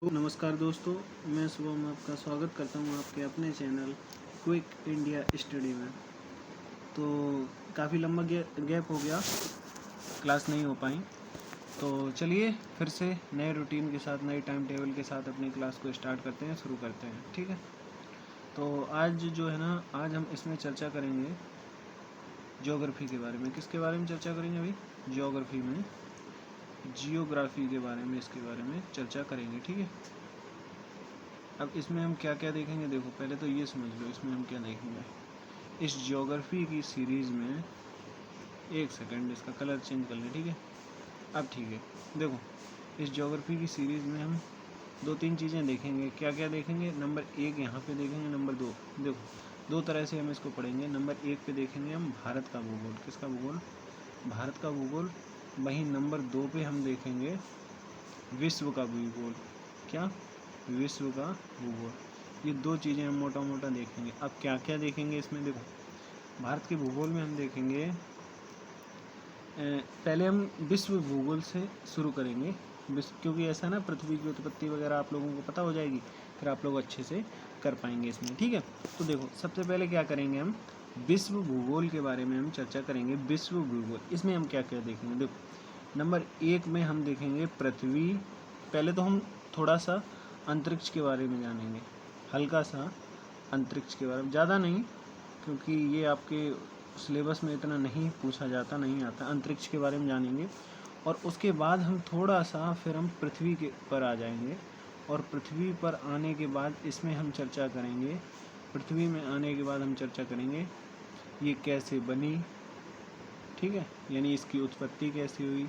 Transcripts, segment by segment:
तो नमस्कार दोस्तों, मैं शुभम आपका स्वागत करता हूं आपके अपने चैनल क्विक इंडिया स्टडी में। तो काफ़ी लंबा गैप हो गया, क्लास नहीं हो पाई। तो चलिए फिर से नए रूटीन के साथ, नए टाइम टेबल के साथ अपनी क्लास को स्टार्ट करते हैं, शुरू करते हैं। ठीक है। तो आज जो है ना, आज हम इसमें चर्चा करेंगे ज्योग्राफी के बारे में। किसके बारे में चर्चा करेंगे अभी? ज्योग्राफी में, जियोग्राफी के बारे में, इसके बारे में चर्चा करेंगे। ठीक है। अब इसमें हम क्या क्या देखेंगे, देखो पहले तो ये समझ लो इसमें हम क्या देखेंगे। इस ज्योग्राफी की सीरीज़ में, एक सेकंड इसका कलर चेंज कर लें। ठीक है, अब ठीक है। देखो इस ज्योग्राफी की सीरीज़ में हम दो तीन चीज़ें देखेंगे। क्या क्या देखेंगे? नंबर एक यहाँ पे देखेंगे, नंबर दो, देखो दो तरह से हम इसको पढ़ेंगे। नंबर एक पे देखेंगे हम भारत का भूगोल। किसका भूगोल? भारत का भूगोल। वहीं नंबर दो पे हम देखेंगे विश्व का भूगोल। क्या? विश्व का भूगोल। ये दो चीज़ें हम मोटा मोटा देखेंगे। अब क्या क्या देखेंगे इसमें? देखो भारत के भूगोल में हम देखेंगे, पहले हम विश्व भूगोल से शुरू करेंगे। क्योंकि ऐसा ना, पृथ्वी की उत्पत्ति वगैरह आप लोगों को पता हो जाएगी, फिर आप लोग अच्छे से कर पाएंगे इसमें। ठीक है। तो देखो सबसे पहले क्या करेंगे, हम विश्व भूगोल के बारे में हम चर्चा करेंगे। विश्व भूगोल, इसमें हम क्या क्या देखेंगे? देखो नंबर एक में हम देखेंगे पृथ्वी। पहले तो हम थोड़ा सा अंतरिक्ष के बारे में जानेंगे, हल्का सा अंतरिक्ष के बारे में, ज़्यादा नहीं, क्योंकि ये आपके सिलेबस में इतना नहीं पूछा जाता, नहीं आता। अंतरिक्ष के बारे में जानेंगे और उसके बाद हम थोड़ा सा फिर हम पृथ्वी के पर आ जाएंगे। और पृथ्वी पर आने के बाद इसमें हम चर्चा करेंगे, पृथ्वी में आने के बाद हम चर्चा करेंगे ये कैसे बनी। ठीक है, यानी इसकी उत्पत्ति कैसे हुई,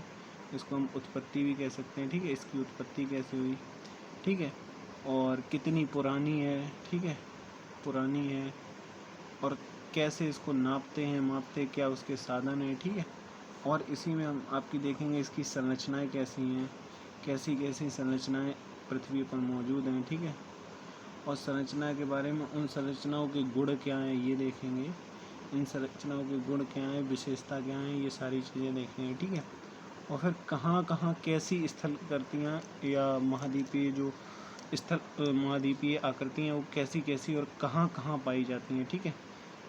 इसको हम उत्पत्ति भी कह सकते हैं। ठीक है, इसकी उत्पत्ति कैसे हुई। ठीक है, और कितनी पुरानी है। ठीक है, पुरानी है। और कैसे इसको नापते हैं, मापते क्या उसके साधन है। ठीक है, और इसी में हम आपकी देखेंगे इसकी संरचनाएं कैसी हैं, कैसी कैसी संरचनाएं पृथ्वी पर मौजूद हैं। ठीक है, और संरचना के बारे में, उन संरचनाओं के गुण क्या हैं ये देखेंगे। इन संरचनाओं के गुण क्या हैं, विशेषता क्या हैं, ये सारी चीज़ें देखेंगे। ठीक है, और फिर कहाँ कहाँ कैसी स्थल आकृतियाँ या महाद्वीपीय जो स्थल महाद्वीपीय आकृति हैं वो कैसी कैसी और कहाँ कहाँ पाई जाती हैं। ठीक है,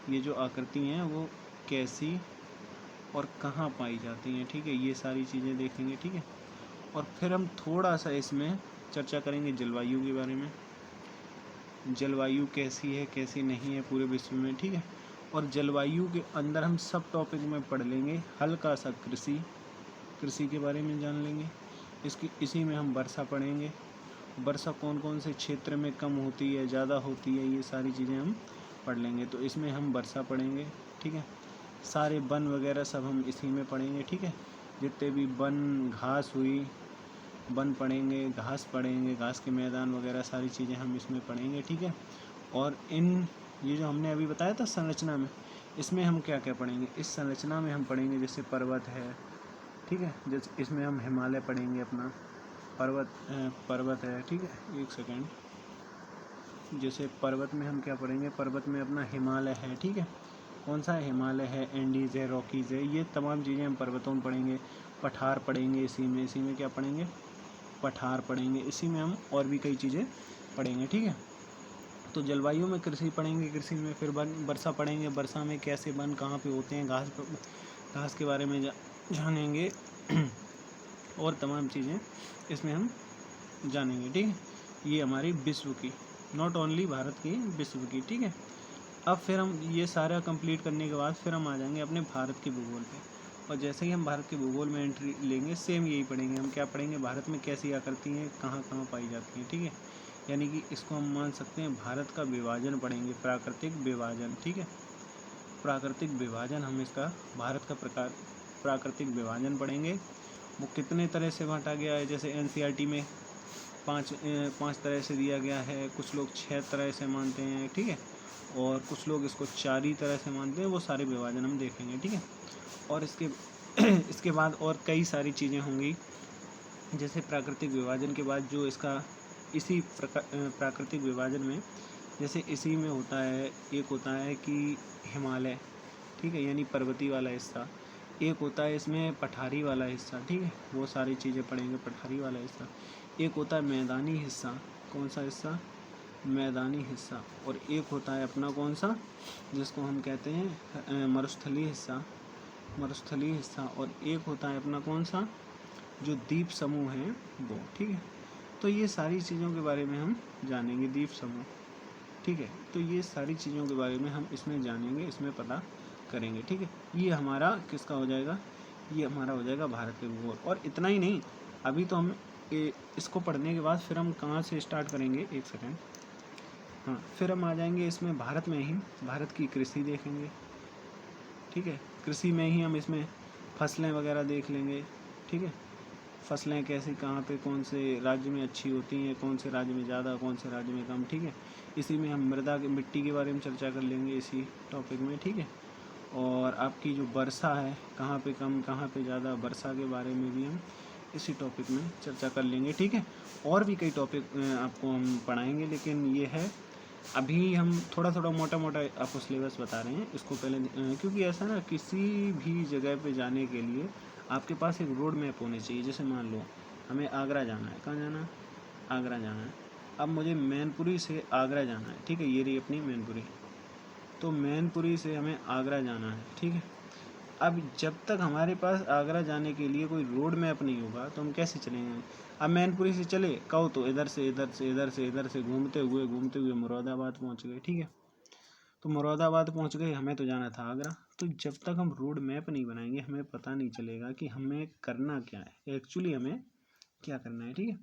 ये जो आकृति हैं वो कैसी और कहाँ पाई जाती हैं। ठीक है, ये सारी चीज़ें देखेंगे। ठीक है, और फिर हम थोड़ा सा इसमें चर्चा करेंगे जलवायु के बारे में। जलवायु कैसी है, कैसी नहीं है पूरे विश्व में। ठीक है, और जलवायु के अंदर हम सब टॉपिक में पढ़ लेंगे। हल्का सा कृषि, कृषि के बारे में जान लेंगे। इसी में हम वर्षा पढ़ेंगे। वर्षा कौन कौन से क्षेत्र में कम होती है, ज़्यादा होती है, ये सारी चीज़ें हम पढ़ लेंगे। तो इसमें हम वर्षा पढ़ेंगे। ठीक है, सारे वन वगैरह सब हम इसी में पढ़ेंगे। ठीक है, जितने भी वन, घास हुई, वन पढ़ेंगे, घास पढ़ेंगे, घास के मैदान वगैरह सारी चीज़ें हम इसमें पढ़ेंगे। ठीक है, और ये जो हमने अभी बताया था संरचना में, इसमें हम क्या क्या पढ़ेंगे? इस संरचना में हम पढ़ेंगे जैसे पर्वत है। ठीक है, जैसे इसमें हम हिमालय पढ़ेंगे, अपना पर्वत है। ठीक है, एक सेकेंड। जैसे पर्वत में हम क्या पढ़ेंगे? पर्वत में अपना हिमालय है। ठीक है, कौन सा है? हिमालय है, एंडीज़ है, रॉकीज़ है, ये तमाम चीज़ें हम पर्वतों में पढ़ेंगे। पठार पढ़ेंगे इसी में क्या पढ़ेंगे? पठार पढ़ेंगे। इसी में हम और भी कई चीज़ें पढ़ेंगे। ठीक है, तो जलवायु में कृषि पढ़ेंगे, कृषि में फिर वर्षा पढ़ेंगे, वर्षा में कैसे वन कहाँ पे होते हैं, घास के बारे में जानेंगे और तमाम चीज़ें इसमें हम जानेंगे। ठीक है, ये हमारी विश्व की, नॉट ओनली भारत की, विश्व की। ठीक है, अब फिर हम ये सारा कंप्लीट करने के बाद फिर हम आ जाएंगे अपने भारत के भूगोल पे। और जैसे ही हम भारत के भूगोल में एंट्री लेंगे, सेम यही पढ़ेंगे। हम क्या पढ़ेंगे? भारत में कैसी आकृति हैं, कहाँ कहाँ पाई जाती हैं। ठीक है, यानी कि इसको हम मान सकते हैं भारत का विभाजन पढ़ेंगे, प्राकृतिक विभाजन। ठीक है, प्राकृतिक विभाजन, हम इसका भारत का प्राकृतिक विभाजन पढ़ेंगे। वो कितने तरह से बांटा गया है, जैसे एनसीईआरटी में पाँच तरह से दिया गया है, कुछ लोग 6 तरह से मानते हैं। ठीक है, और कुछ लोग इसको 4 ही तरह से मानते हैं। वो सारे विभाजन हम देखेंगे। ठीक है, और इसके इसके बाद और कई सारी चीज़ें होंगी, जैसे प्राकृतिक विभाजन के बाद जो इसका इसी प्राकृतिक विभाजन में, जैसे इसी में होता है, एक होता है कि हिमालय। ठीक है, यानी पर्वतीय वाला हिस्सा। एक होता है इसमें पठारी वाला हिस्सा। ठीक है, वो सारी चीज़ें पढ़ेंगे, पठारी वाला हिस्सा। एक होता है मैदानी हिस्सा, कौन सा हिस्सा, मैदानी हिस्सा, और एक होता है अपना कौन सा, जिसको हम कहते हैं मरुस्थलीय हिस्सा, मरुस्थलीय हिस्सा, और एक होता है अपना कौन सा, जो द्वीप समूह है वो। ठीक है, तो ये सारी चीज़ों के बारे में हम जानेंगे, द्वीप समूह। ठीक है, तो ये सारी चीज़ों के बारे में हम इसमें जानेंगे, इसमें पता करेंगे। ठीक है, ये हमारा किसका हो जाएगा, ये हमारा हो जाएगा भारत के भूगोल। और इतना ही नहीं, अभी तो हम इसको पढ़ने के बाद फिर हम कहाँ से स्टार्ट करेंगे, एक सेकेंड, हाँ, फिर हम आ जाएंगे इसमें भारत में ही, भारत की कृषि देखेंगे। ठीक है, कृषि में ही हम इसमें फसलें वगैरह देख लेंगे। ठीक है, फसलें कैसी, कहाँ पे, कौन से राज्य में अच्छी होती हैं, कौन से राज्य में ज़्यादा, कौन से राज्य में कम। ठीक है, इसी में हम मृदा की, मिट्टी के बारे में चर्चा कर लेंगे इसी टॉपिक में। ठीक है, और आपकी जो वर्षा है, कहाँ पे कम, कहाँ पे ज़्यादा, वर्षा के बारे में भी हम इसी टॉपिक में चर्चा कर लेंगे। ठीक है, और भी कई टॉपिक आपको हम पढ़ाएंगे, लेकिन ये है अभी हम थोड़ा थोड़ा मोटा मोटा आपको सिलेबस बता रहे हैं। इसको पहले क्योंकि ऐसा ना, किसी भी जगह पे जाने के लिए आपके पास एक रोड मैप होनी चाहिए। जैसे मान लो हमें आगरा जाना है, कहाँ जाना है, आगरा जाना है। अब मुझे मैनपुरी से आगरा जाना है। ठीक है, ये रही अपनी मैनपुरी, तो मैनपुरी से हमें आगरा जाना है। ठीक है, अब जब तक हमारे पास आगरा जाने के लिए कोई रोड मैप नहीं होगा तो हम कैसे चलेंगे। अब मैनपुरी से चले, कहो तो इधर से इधर से इधर से इधर से घूमते हुए मुरादाबाद पहुंच गए। ठीक है, तो मुरादाबाद पहुंच गए, हमें तो जाना था आगरा। तो जब तक हम रोड मैप नहीं बनाएंगे हमें पता नहीं चलेगा कि हमें करना क्या है, एक्चुअली हमें क्या करना है। ठीक है,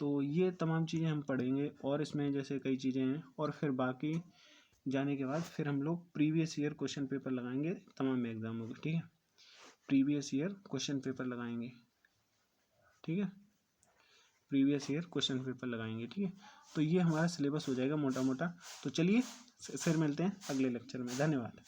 तो ये तमाम चीज़ें हम पढ़ेंगे, और इसमें जैसे कई चीज़ें हैं, और फिर बाकी जाने के बाद फिर हम लोग प्रीवियस ईयर क्वेश्चन पेपर लगाएंगे तमाम एग्जामों के। ठीक है, प्रीवियस ईयर क्वेश्चन पेपर लगाएंगे। ठीक है, प्रीवियस ईयर क्वेश्चन पेपर लगाएंगे। ठीक है, तो ये हमारा सिलेबस हो जाएगा मोटा मोटा। तो चलिए फिर मिलते हैं अगले लेक्चर में। धन्यवाद।